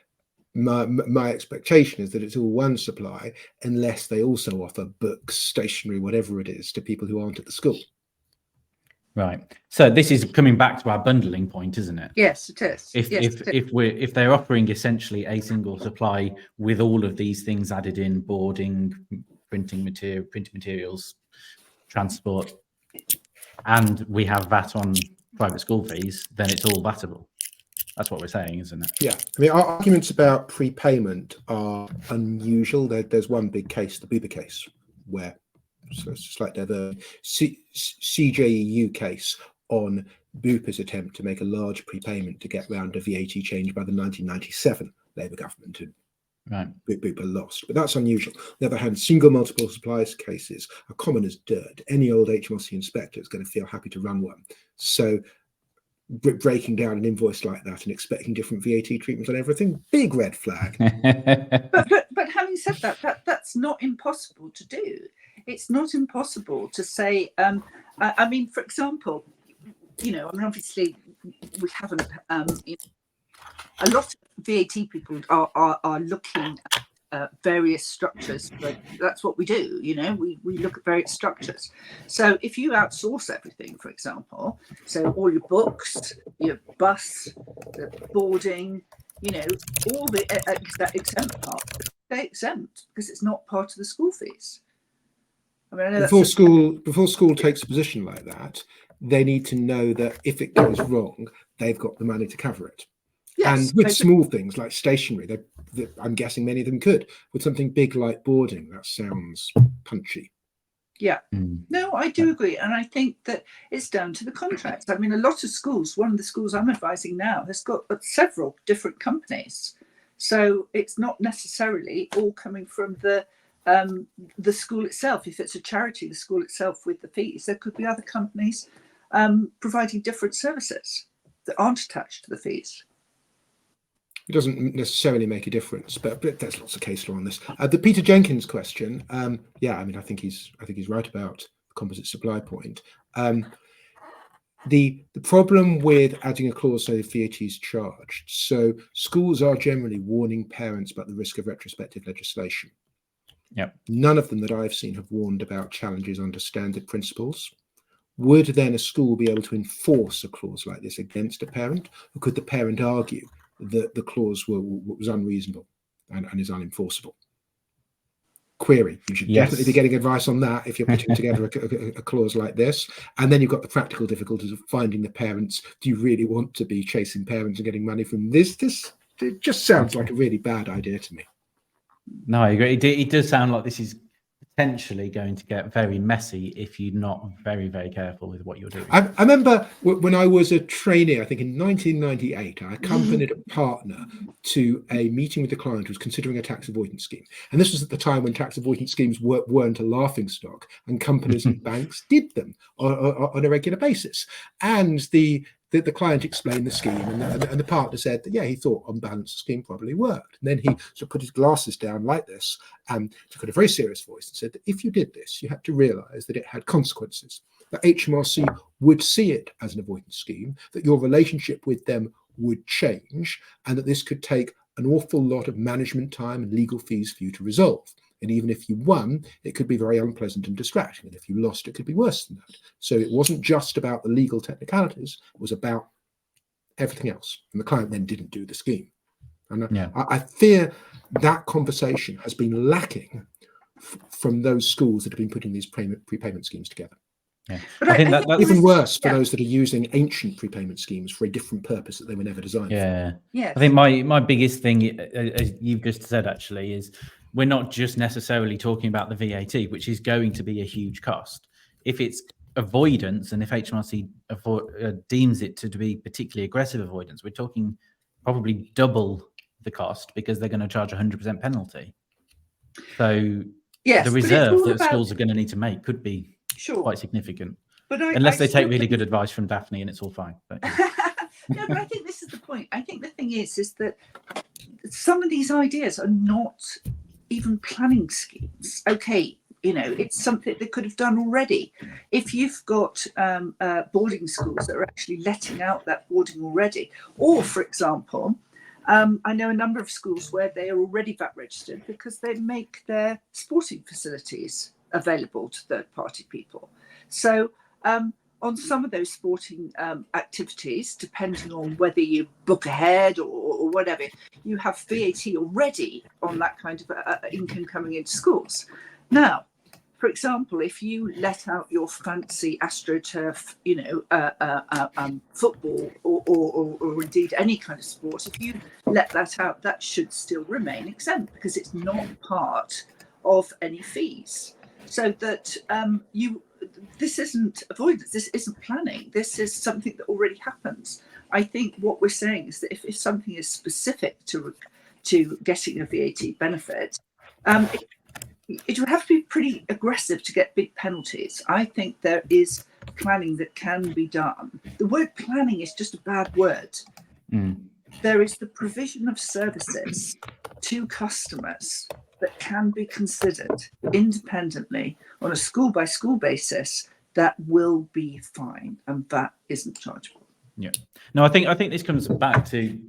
my expectation is that it's all one supply, unless they also offer books, stationery, whatever it is, to people who aren't at the school. Right. So this is coming back to our bundling point, isn't it? Yes, it is. If they're offering essentially a single supply with all of these things added in, boarding, printing materials, transport, and we have VAT on private school fees, then it's all VATable. That's what we're saying, isn't it? Yeah, I mean, our arguments about prepayment are unusual. There's one big case, the Bupa case, where so it's just like the CJEU case on Bupa's attempt to make a large prepayment to get round a VAT change by the 1997 Labour government, and Right. Bupa lost. But that's unusual. On the other hand, single multiple suppliers cases are common as dirt. Any old HMRC inspector is going to feel happy to run one. So breaking down an invoice like that and expecting different VAT treatment on everything, big red flag. But having said that, that's not impossible to do. It's not impossible to say. I mean, for example, I mean, obviously we haven't. A lot of VAT people are looking at various structures, but that's what we do. We look at various structures. So if you outsource everything, for example, so all your books, your bus, the boarding, all the exempt part, they're exempt because it's not part of the school fees. I mean, I know before school takes a position like that, they need to know that if it goes wrong, they've got the money to cover it. Yes, and with small things like stationery, I'm guessing many of them could. With something big like boarding, that sounds punchy. Yeah, no, I do agree. And I think that it's down to the contracts. I mean, a lot of schools, one of the schools I'm advising now has got several different companies. So it's not necessarily all coming from the school itself. If it's a charity, the school itself with the fees, there could be other companies providing different services that aren't attached to the fees. It doesn't necessarily make a difference, but there's lots of case law on this. The Peter Jenkins question, yeah, I mean, I think he's right about the composite supply point. The problem with adding a clause so the VAT is charged. So schools are generally warning parents about the risk of retrospective legislation. Yep. None of them that I've seen have warned about challenges under standard principles. Would then a school be able to enforce a clause like this against a parent, or could the parent argue that the clause was unreasonable and is unenforceable? Query. You should definitely be getting advice on that if you're putting together a clause like this. And then you've got the practical difficulties of finding the parents. Do you really want to be chasing parents and getting money from this? It just sounds like a really bad idea to me. No, I agree. It does sound like this is potentially going to get very messy if you're not very, very careful with what you're doing. I remember when I was a trainee, I think in 1998, I accompanied a partner to a meeting with a client who was considering a tax avoidance scheme. And this was at the time when tax avoidance schemes weren't a laughingstock, and companies and banks did them on a regular basis. And the client explained the scheme, and the partner said that, yeah, he thought on balance the scheme probably worked. And then he sort of put his glasses down like this and took a very serious voice and said that if you did this, you had to realise that it had consequences, that HMRC would see it as an avoidance scheme, that your relationship with them would change, and that this could take an awful lot of management time and legal fees for you to resolve. And even if you won, it could be very unpleasant and distracting. And if you lost, it could be worse than that. So it wasn't just about the legal technicalities, it was about everything else. And the client then didn't do the scheme. And I fear that conversation has been lacking from those schools that have been putting these prepayment schemes together. Yeah. But I think that's even worse for those that are using ancient prepayment schemes for a different purpose that they were never designed for. Yeah. I think my biggest thing, as you've just said, actually, is we're not just necessarily talking about the VAT, which is going to be a huge cost. If it's avoidance, and if HMRC deems it to be particularly aggressive avoidance, we're talking probably double the cost because they're going to charge 100% penalty. So the reserve that schools are going to need to make could be quite significant. But unless they take really good advice from Daphne, and it's all fine. But, no, but I think this is the point. I think the thing is that some of these ideas are not even planning schemes. Okay, it's something they could have done already. If you've got boarding schools that are actually letting out that boarding already, or for example, I know a number of schools where they are already VAT registered because they make their sporting facilities available to third-party people. So on some of those sporting activities, depending on whether you book ahead or whatever, you have VAT already on that kind of income coming into schools. Now, for example, if you let out your fancy AstroTurf, football or indeed any kind of sport, if you let that out, that should still remain exempt because it's not part of any fees. So that this isn't avoidance, this isn't planning, this is something that already happens. I think what we're saying is that if something is specific to getting a VAT benefit, it would have to be pretty aggressive to get big penalties. I think there is planning that can be done. The word planning is just a bad word. There is the provision of services to customers that can be considered independently on a school by school basis that will be fine, and that isn't chargeable. Yeah. No, I think this comes back to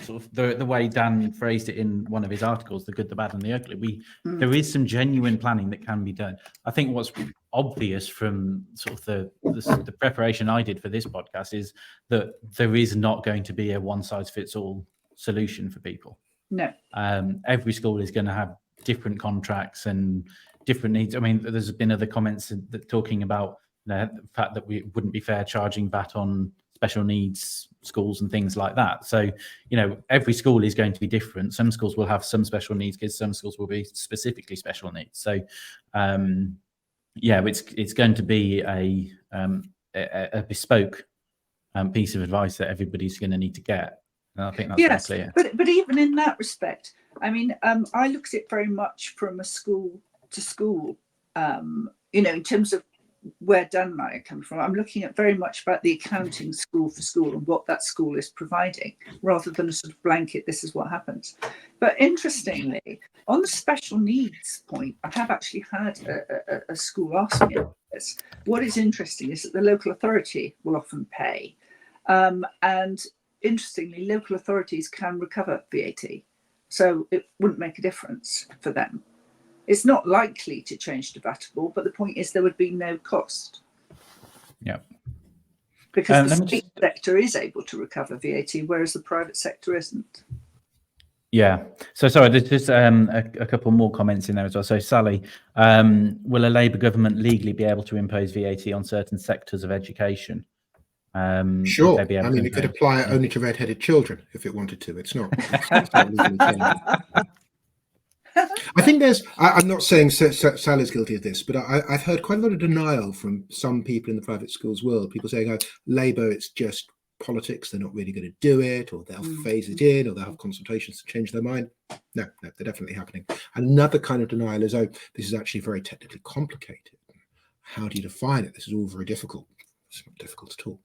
sort of the way Dan phrased it in one of his articles, The Good, the Bad and the Ugly. There is some genuine planning that can be done. I think what's obvious from sort of the preparation I did for this podcast is that there is not going to be a one size fits all solution for people. No. Every school is going to have different contracts and different needs. I mean, there's been other comments that talking about the fact that we wouldn't be fair charging VAT on special needs schools and things like that. So, every school is going to be different. Some schools will have some special needs kids, some schools will be specifically special needs. So, it's going to be a bespoke piece of advice that everybody's going to need to get. And I think that's very clear. But even in that respect, I mean, I look at it very much from a school to school, in terms of where Dan and I are coming from. I'm looking at very much about the accounting school for school and what that school is providing, rather than a sort of blanket, this is what happens. But interestingly, on the special needs point, I have actually had a school ask me about this. What is interesting is that the local authority will often pay. And interestingly, local authorities can recover VAT. So it wouldn't make a difference for them. It's not likely to change to VATable, but the point is there would be no cost. Yeah. Because the state sector is able to recover VAT, whereas the private sector isn't. Yeah. So sorry, there's just a couple more comments in there as well. So Sally, will a Labour government legally be able to impose VAT on certain sectors of education? Sure. I mean, it could apply only to red-headed children if it wanted to. It's not. It's not legally I think I'm not saying Sally's guilty of this, but I've heard quite a lot of denial from some people in the private schools world. People saying, oh, Labour, it's just politics. They're not really going to do it, or they'll phase it in, or they'll have consultations to change their mind. No, they're definitely happening. Another kind of denial is, oh, this is actually very technically complicated. How do you define it? This is all very difficult. It's not difficult at all.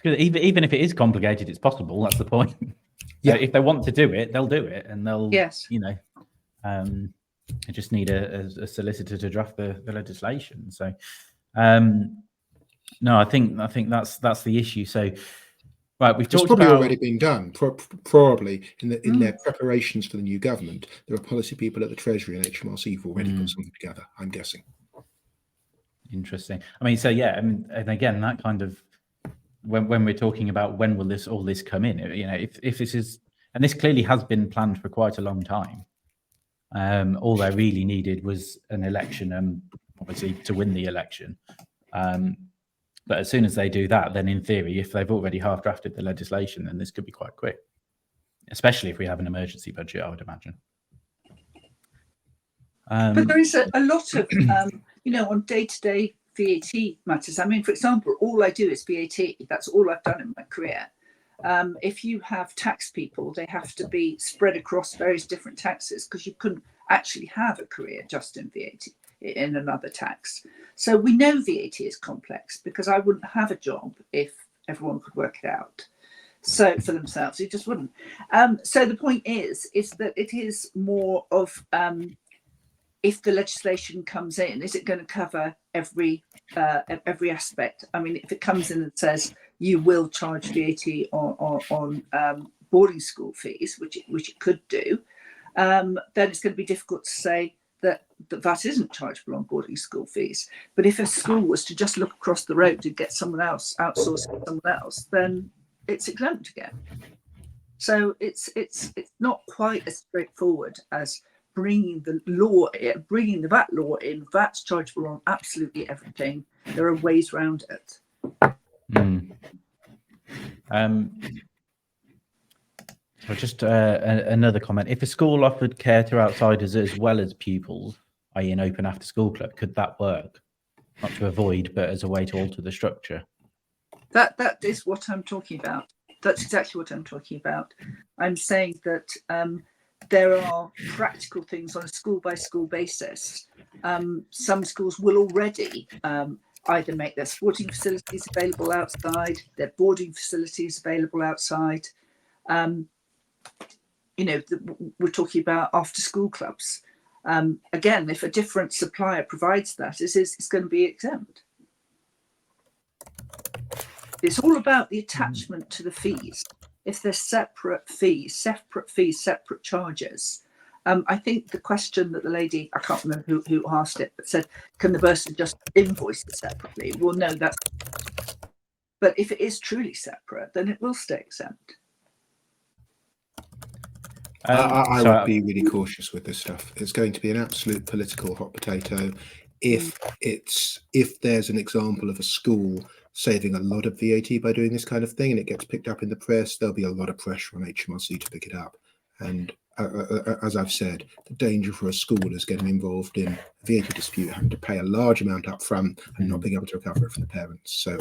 Even if it is complicated, it's possible. That's the point. Yeah. So if they want to do it, they'll do it, and they'll, I just need a solicitor to draft the legislation. So, no, I think that's the issue. So, right, we've talked probably about already been done. Probably in their preparations for the new government, there are policy people at the Treasury and HMRC who've already put something together. I'm guessing. Interesting. I mean, so yeah, and again, that kind of when we're talking about when will all this come in, if this is, and this clearly has been planned for quite a long time. All they really needed was an election, and obviously to win the election. But as soon as they do that, then in theory, if they've already half drafted the legislation, then this could be quite quick, especially if we have an emergency budget, I would imagine. But there is a lot of, on day-to-day VAT matters. I mean, for example, all I do is VAT. That's all I've done in my career. If you have tax people, they have to be spread across various different taxes, because you couldn't actually have a career just in VAT, in another tax. So we know VAT is complex, because I wouldn't have a job if everyone could work it out. So for themselves, it just wouldn't. So the point is that it is more of, if the legislation comes in, is it going to cover every aspect? I mean, if it comes in and says you will charge VAT on boarding school fees, which it could do, then it's going to be difficult to say that VAT isn't chargeable on boarding school fees. But if a school was to just look across the road to get someone else, outsource to someone else, then it's exempt again. So it's not quite as straightforward as bringing the VAT law in. VAT's chargeable on absolutely everything. There are ways around it. So just another comment. If a school offered care to outsiders as well as pupils, i.e. an open after school club, could that work? Not to avoid, but as a way to alter the structure. That is what I'm talking about. That's exactly what I'm talking about. I'm saying that there are practical things on a school by school basis. Some schools will already either make their sporting facilities available outside, their boarding facilities available outside. We're talking about after school clubs. Again, if a different supplier provides that, it's going to be exempt. It's all about the attachment to the fees. If they're separate fees, separate charges. I think the question that the lady, I can't remember who asked it, but said, can the bursar just invoice it separately? Well, no, but if it is truly separate, then it will stay exempt. I would be really cautious with this stuff. It's going to be an absolute political hot potato. If there's an example of a school saving a lot of VAT by doing this kind of thing and it gets picked up in the press, there'll be a lot of pressure on HMRC to pick it up. And as I've said, the danger for a school is getting involved in a VAT dispute, having to pay a large amount up front and not being able to recover it from the parents. So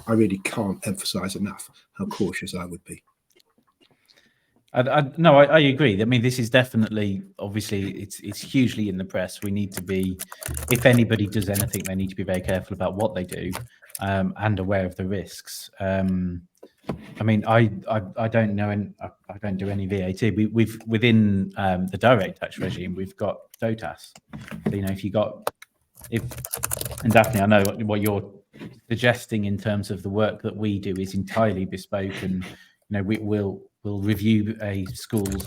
I really can't emphasize enough how cautious I would be. No, I agree. I mean, this is definitely, obviously, it's hugely in the press. We need to be, if anybody does anything, they need to be very careful about what they do and aware of the risks. I mean, I don't know, and I don't do any VAT. We've within the direct tax regime, we've got DOTAS. So, and Daphne, I know what you're suggesting in terms of the work that we do is entirely bespoke, and we'll review a school's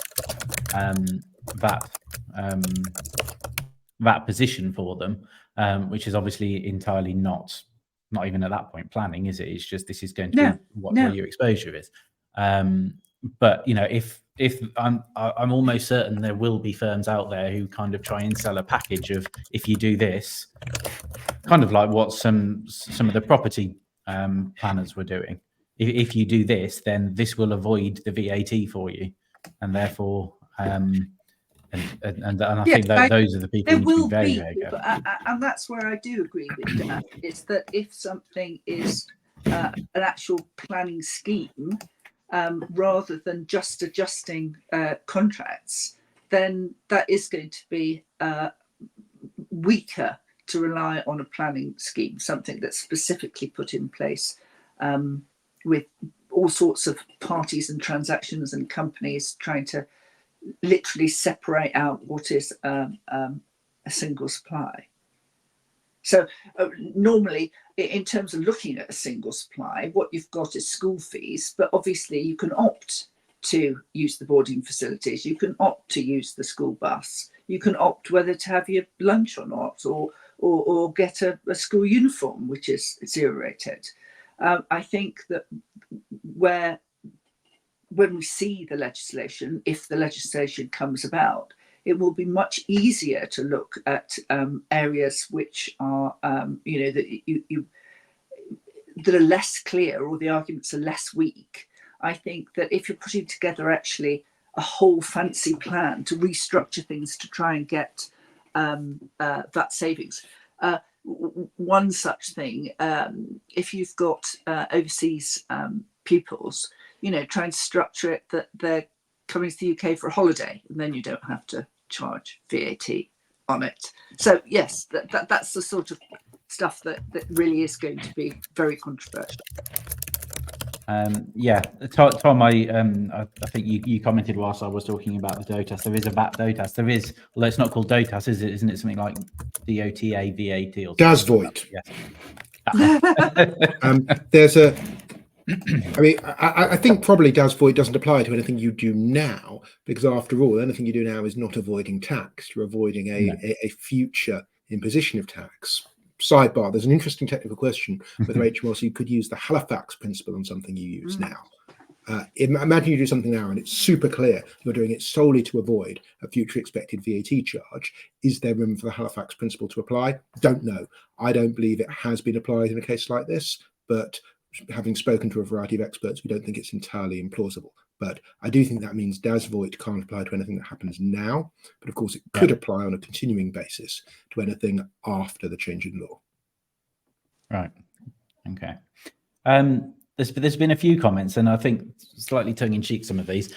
VAT position for them, which is obviously entirely not even at that point planning, is it? It's just this is going to be what your exposure is. But if I'm almost certain there will be firms out there who kind of try and sell a package of, if you do this, kind of like what some of the property planners were doing. If you do this, then this will avoid the VAT for you, and therefore, and I think that those are the people who will be very careful. And that's where I do agree with Dan. Is that if something is an actual planning scheme, rather than just adjusting contracts, then that is going to be weaker to rely on a planning scheme, something that's specifically put in place with all sorts of parties and transactions and companies trying to literally separate out what is a single supply. So normally, in terms of looking at a single supply, what you've got is school fees, but obviously you can opt to use the boarding facilities, you can opt to use the school bus, you can opt whether to have your lunch or not, or get a school uniform, which is zero rated. I think that when we see the legislation, if the legislation comes about, it will be much easier to look at areas which are, that are less clear, or the arguments are less weak. I think that if you're putting together actually a whole fancy plan to restructure things to try and get VAT savings, one such thing, if you've got overseas pupils, trying to structure it that they're coming to the UK for a holiday, and then you don't have to charge VAT on it. So yes, that's the sort of stuff that really is going to be very controversial. Tom, I think you commented whilst I was talking about the DOTAS. There is a VAT DOTAS. There is, although it's not called DOTAS, is it? Isn't it something like DOTA VAT or Das Voigt? Yeah. There's a. I mean, I think probably Das Voigt doesn't apply to anything you do now, because after all, anything you do now is not avoiding tax. You're avoiding a future imposition of tax. Sidebar, there's an interesting technical question whether HMRC could use the Halifax principle on something you use now. Imagine you do something now and it's super clear you're doing it solely to avoid a future expected VAT charge. Is there room for the Halifax principle to apply? Don't know. I don't believe it has been applied in a case like this, but having spoken to a variety of experts, we don't think it's entirely implausible. But I do think that means das Voigt can't apply to anything that happens now, but of course it could apply on a continuing basis to anything after the change in law. Right. Okay. There's been a few comments, and I think slightly tongue-in-cheek some of these.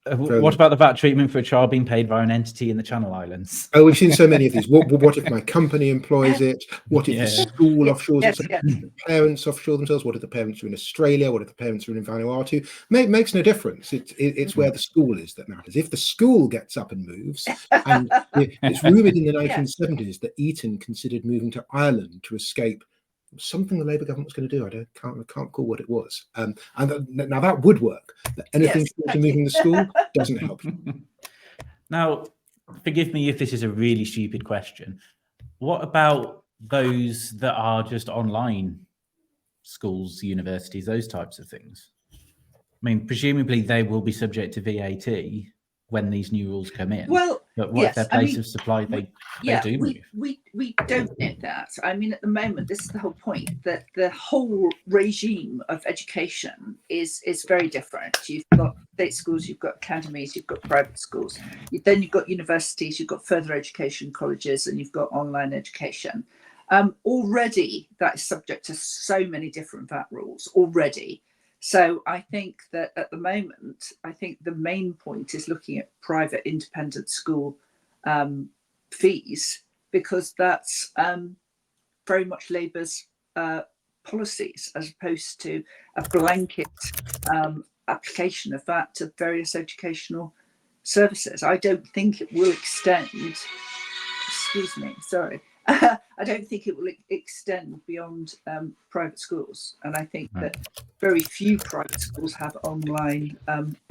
What about the VAT treatment for a child being paid by an entity in the Channel Islands? Oh, we've seen so many of these. What if my company employs it? What if the school offshores it? The parents offshore themselves? What if the parents are in Australia? What if the parents are in Vanuatu? Makes no difference. It's where the school is that matters. If the school gets up and moves, and it's rumoured in the 1970s that Eton considered moving to Ireland to escape something the Labour government was going to do. I can't recall what it was. And now that would work. Anything to moving the school doesn't help. Now, forgive me if this is a really stupid question. What about those that are just online schools, universities, those types of things? I mean, presumably they will be subject to VAT when these new rules come in. Well, but what if their place of supply they do move? We don't know that. I mean, at the moment, this is the whole point, that the whole regime of education is very different. You've got state schools, you've got academies, you've got private schools, then you've got universities, you've got further education colleges, and you've got online education. Already that is subject to so many different VAT rules already. So I think that at the moment, I think the main point is looking at private independent school fees, because that's very much Labour's policies, as opposed to a blanket application of that to various educational services. I don't think it will extend, excuse me, sorry. I don't think it will extend beyond private schools. And I think that very few private schools have online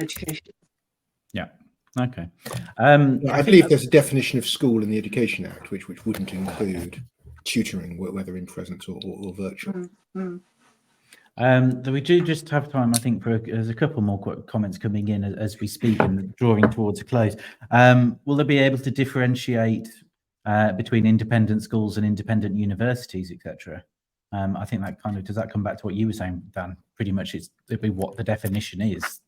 education. Yeah. Okay. I believe there's a definition of school in the Education Act, which wouldn't include tutoring, whether in presence or virtual. We do just have time, I think, there's a couple more comments coming in as we speak and drawing towards a close. Will they be able to differentiate between independent schools and independent universities, etc.? I think that kind of, does that come back to what you were saying, Dan? Pretty much it'd be what the definition is,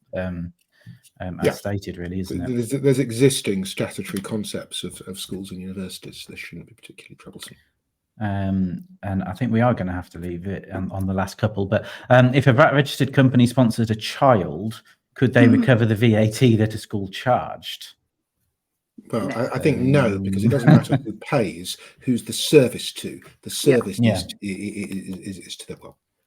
as stated, really, isn't it? There's existing statutory concepts of schools and universities. This shouldn't be particularly troublesome. And I think we are going to have to leave it on the last couple. But if a VAT registered company sponsors a child, could they recover the VAT that a school charged? Well, I think no, because it doesn't matter who pays, who's the service to. The service is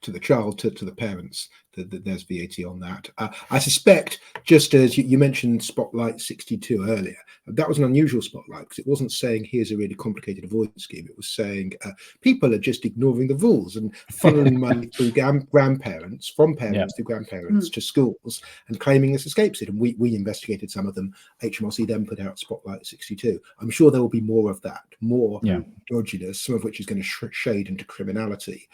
to the child, to the parents. There's VAT on that. I suspect, just as you mentioned Spotlight 62 earlier, that was an unusual spotlight, because it wasn't saying here's a really complicated avoidance scheme. It was saying people are just ignoring the rules and funneling money through grandparents, from parents to grandparents to schools, and claiming this escapes it. And we investigated some of them. HMRC then put out Spotlight 62. I'm sure there will be more of that, more dodginess, some of which is going to shade into criminality.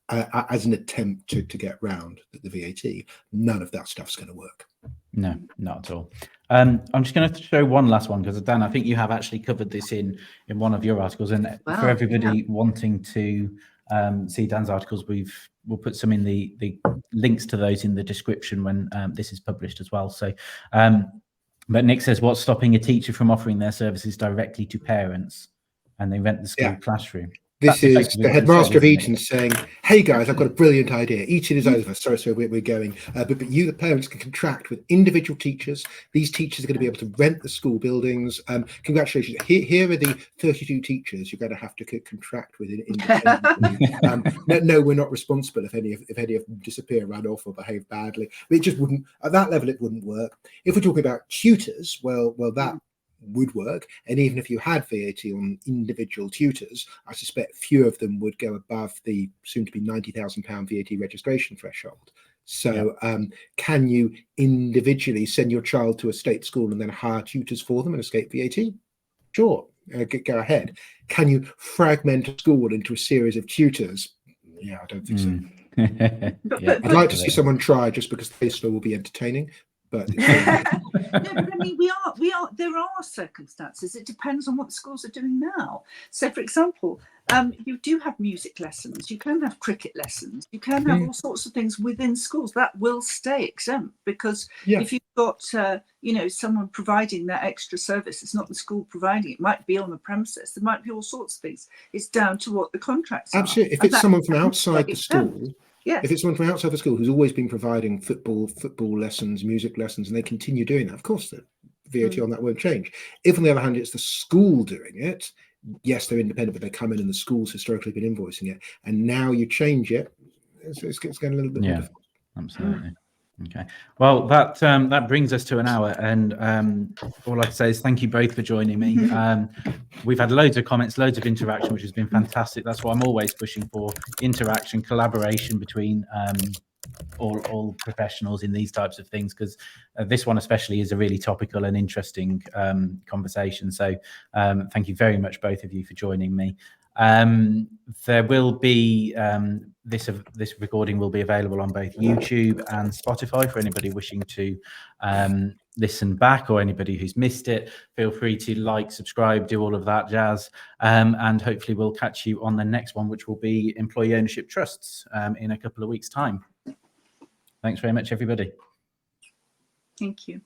As an attempt to get round the VAT. None of that stuff's going to work. No, not at all. I'm just going to show one last one, because Dan, I think you have actually covered this in one of your articles, and for everybody wanting to see Dan's articles, we'll put some in the links to those in the description when this is published as well. So, but Nick says, what's stopping a teacher from offering their services directly to parents, and they rent the school classroom? This is the headmaster of Eton saying, hey guys, I've got a brilliant idea. Eton is over. Sorry, we're going. But you, the parents, can contract with individual teachers. These teachers are going to be able to rent the school buildings. Congratulations. Here are the 32 teachers you're going to have to contract with independently. No, we're not responsible if any of them disappear, run off, or behave badly. It just wouldn't, at that level, it wouldn't work. If we're talking about tutors, well, that would work, and even if you had VAT on individual tutors, I suspect few of them would go above the soon-to-be £90,000 VAT registration threshold. So can you individually send your child to a state school and then hire tutors for them and escape VAT? Sure, go ahead. Can you fragment a school into a series of tutors? Yeah, I don't think so. Yeah, I'd like to see absolutely. someone try, just because the case law will be entertaining. But No, but I mean, there are circumstances. It depends on what the schools are doing now. So, for example, you do have music lessons, you can have cricket lessons, you can have all sorts of things within schools that will stay exempt, because if you've got, someone providing that extra service, it's not the school providing it, might be on the premises, there might be all sorts of things. It's down to what the contracts are. absolutely, if it's someone from outside the school. Yes. If it's someone from outside the school who's always been providing football lessons, music lessons, and they continue doing that, of course the VAT on that won't change. If on the other hand it's the school doing it, yes, they're independent, but they come in and the school's historically been invoicing it, and now you change it, it's getting a little bit more difficult. Absolutely. Okay. Well, that brings us to an hour, and all I can say is thank you both for joining me. We've had loads of comments, loads of interaction, which has been fantastic. That's what I'm always pushing for: interaction, collaboration between all professionals in these types of things, because this one especially is a really topical and interesting conversation. So thank you very much, both of you, for joining me. There will be this recording will be available on both YouTube and Spotify for anybody wishing to listen back, or anybody who's missed it. Feel free to like, subscribe, do all of that jazz, and hopefully we'll catch you on the next one, which will be employee ownership trusts in a couple of weeks' time. Thanks very much, everybody. Thank you.